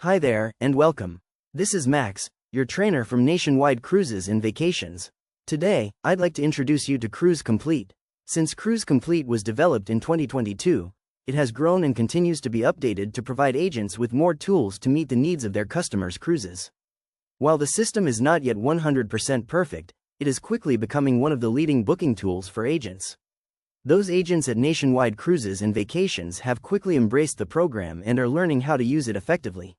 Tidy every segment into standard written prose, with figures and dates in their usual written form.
Hi there, and welcome. This is Max, your trainer from Nationwide Cruises and Vacations. Today, I'd like to introduce you to Cruise Complete. Since Cruise Complete was developed in 2022, it has grown and continues to be updated to provide agents with more tools to meet the needs of their customers' cruises. While the system is not yet 100% perfect, it is quickly becoming one of the leading booking tools for agents. Those agents at Nationwide Cruises and Vacations have quickly embraced the program and are learning how to use it effectively.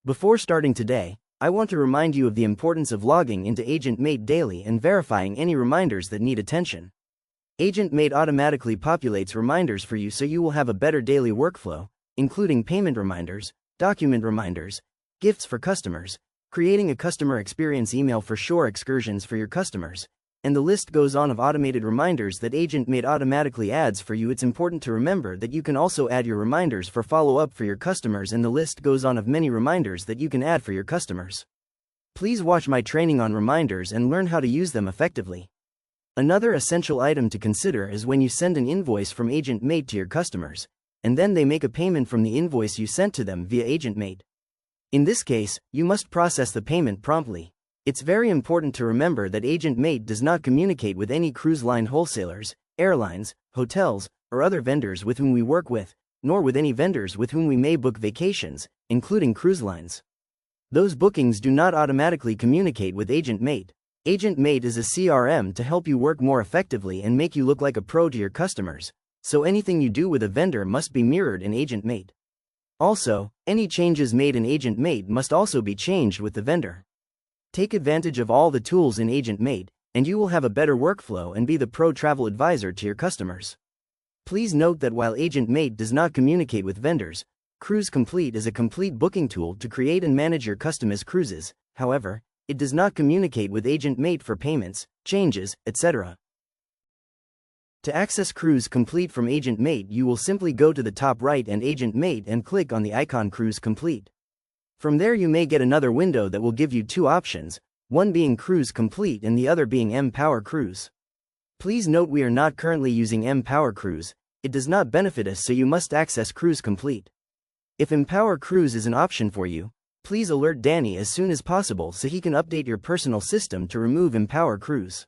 Before starting today, I want to remind you of the importance of logging into Agent Mate daily and verifying any reminders that need attention. Agent Mate automatically populates reminders for you so you will have a better daily workflow, including payment reminders, document reminders, gifts for customers, creating a customer experience email for shore excursions for your customers, and the list goes on of automated reminders that Agent Mate automatically adds for you. It's important to remember that you can also add your reminders for follow-up for your customers, and the list goes on of many reminders that you can add for your customers. Please watch my training on reminders and learn how to use them effectively. Another essential item to consider is when you send an invoice from Agent Mate to your customers, and then they make a payment from the invoice you sent to them via Agent Mate. In this case, you must process the payment promptly. It's very important to remember that Agent Mate does not communicate with any cruise line wholesalers, airlines, hotels, or other vendors with whom we work with, nor with any vendors with whom we may book vacations, including cruise lines. Those bookings do not automatically communicate with Agent Mate. Agent Mate is a CRM to help you work more effectively and make you look like a pro to your customers, so anything you do with a vendor must be mirrored in Agent Mate. Also, any changes made in Agent Mate must also be changed with the vendor. Take advantage of all the tools in Agent Mate, and you will have a better workflow and be the pro travel advisor to your customers. Please note that while Agent Mate does not communicate with vendors, Cruise Complete is a complete booking tool to create and manage your customers' cruises. However, it does not communicate with Agent Mate for payments, changes, etc. To access Cruise Complete from Agent Mate, you will simply go to the top right and Agent Mate and click on the icon Cruise Complete. From there you may get another window that will give you two options, one being Cruise Complete and the other being mPower Cruise. Please note we are not currently using mPower Cruise. It does not benefit us, so you must access Cruise Complete. If mPower Cruise is an option for you, please alert Danny as soon as possible so he can update your personal system to remove mPower Cruise.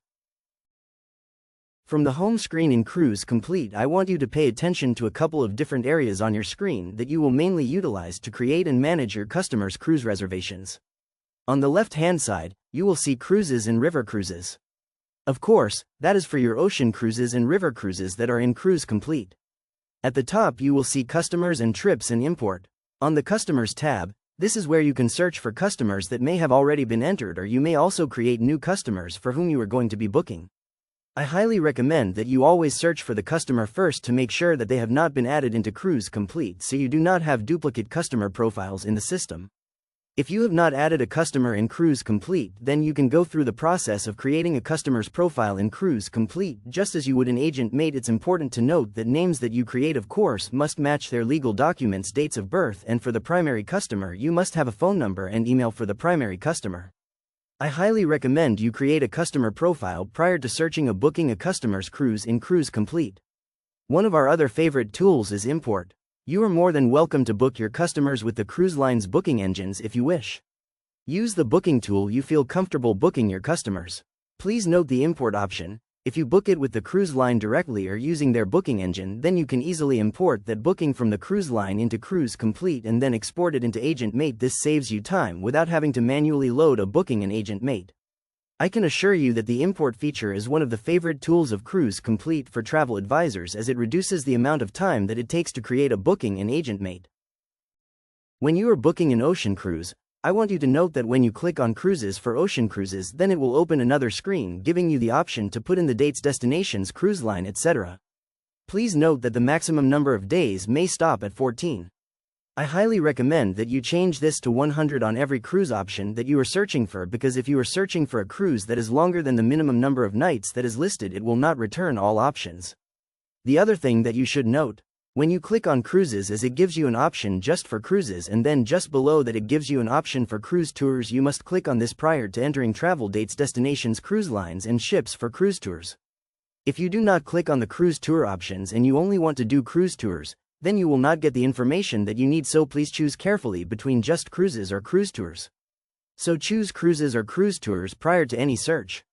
From the home screen in Cruise Complete, I want you to pay attention to a couple of different areas on your screen that you will mainly utilize to create and manage your customers' cruise reservations. On the left-hand side, you will see Cruises and River Cruises. Of course, that is for your ocean cruises and river cruises that are in Cruise Complete. At the top you will see Customers and Trips and Import. On the Customers tab, this is where you can search for customers that may have already been entered, or you may also create new customers for whom you are going to be booking. I highly recommend that you always search for the customer first to make sure that they have not been added into Cruise Complete, so you do not have duplicate customer profiles in the system. If you have not added a customer in Cruise Complete, then you can go through the process of creating a customer's profile in Cruise Complete just as you would in Agent Mate. It's important to note that names that you create, of course, must match their legal documents, dates of birth, and for the primary customer you must have a phone number and email for the primary customer. I highly recommend you create a customer profile prior to searching or booking a customer's cruise in Cruise Complete. One of our other favorite tools is Import. You are more than welcome to book your customers with the cruise line's booking engines if you wish. Use the booking tool you feel comfortable booking your customers. Please note the import option. If you book it with the cruise line directly or using their booking engine, then you can easily import that booking from the cruise line into Cruise Complete and then export it into Agent Mate. This saves you time without having to manually load a booking in Agent Mate. I can assure you that the import feature is one of the favorite tools of Cruise Complete for travel advisors, as it reduces the amount of time that it takes to create a booking in Agent Mate. When you are booking an ocean cruise, I want you to note that when you click on Cruises for Ocean Cruises, then it will open another screen giving you the option to put in the dates, destinations, cruise line, etc. Please note that the maximum number of days may stop at 14. I highly recommend that you change this to 100 on every cruise option that you are searching for, because if you are searching for a cruise that is longer than the minimum number of nights that is listed, it will not return all options. The other thing that you should note, when you click on Cruises, is it gives you an option just for cruises, and then just below that it gives you an option for cruise tours. You must click on this prior to entering travel dates, destinations, cruise lines, and ships for cruise tours. If you do not click on the cruise tour options and you only want to do cruise tours, then you will not get the information that you need, so please choose carefully between just cruises or cruise tours. So choose cruises or cruise tours prior to any search.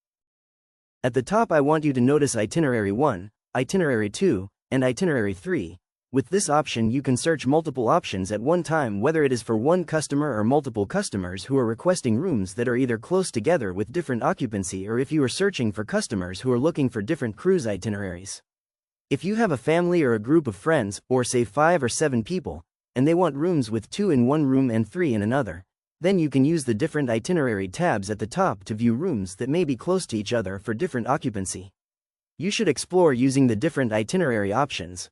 At the top I want you to notice Itinerary 1, Itinerary 2, and Itinerary 3. With this option you can search multiple options at one time, whether it is for one customer or multiple customers who are requesting rooms that are either close together with different occupancy, or if you are searching for customers who are looking for different cruise itineraries. If you have a family or a group of friends, or say 5 or 7 people, and they want rooms with 2 in one room and 3 in another, then you can use the different itinerary tabs at the top to view rooms that may be close to each other for different occupancy. You should explore using the different itinerary options.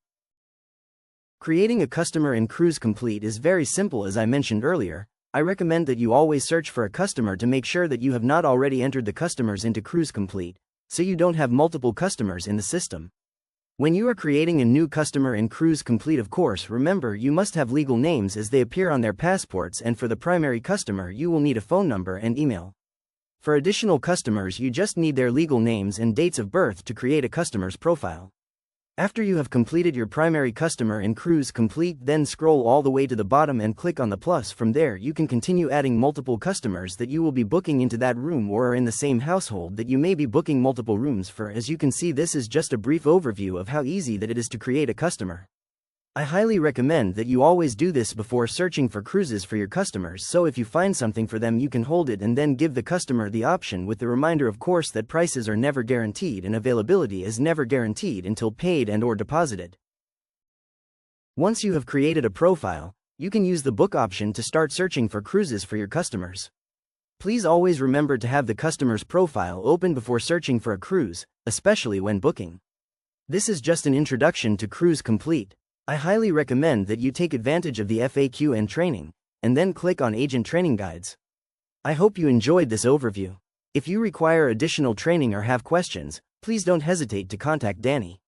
Creating a customer in Cruise Complete is very simple. As I mentioned earlier, I recommend that you always search for a customer to make sure that you have not already entered the customers into Cruise Complete, so you don't have multiple customers in the system. When you are creating a new customer in Cruise Complete, of course, remember you must have legal names as they appear on their passports, and for the primary customer you will need a phone number and email. For additional customers you just need their legal names and dates of birth to create a customer's profile. After you have completed your primary customer in Cruise Complete, then scroll all the way to the bottom and click on the plus. From there you can continue adding multiple customers that you will be booking into that room or are in the same household that you may be booking multiple rooms for. As you can see, this is just a brief overview of how easy that it is to create a customer. I highly recommend that you always do this before searching for cruises for your customers, so if you find something for them you can hold it and then give the customer the option, with the reminder of course that prices are never guaranteed and availability is never guaranteed until paid and or deposited. Once you have created a profile, you can use the book option to start searching for cruises for your customers. Please always remember to have the customer's profile open before searching for a cruise, especially when booking. This is just an introduction to Cruise Complete. I highly recommend that you take advantage of the FAQ and training, and then click on Agent Training Guides. I hope you enjoyed this overview. If you require additional training or have questions, please don't hesitate to contact Danny.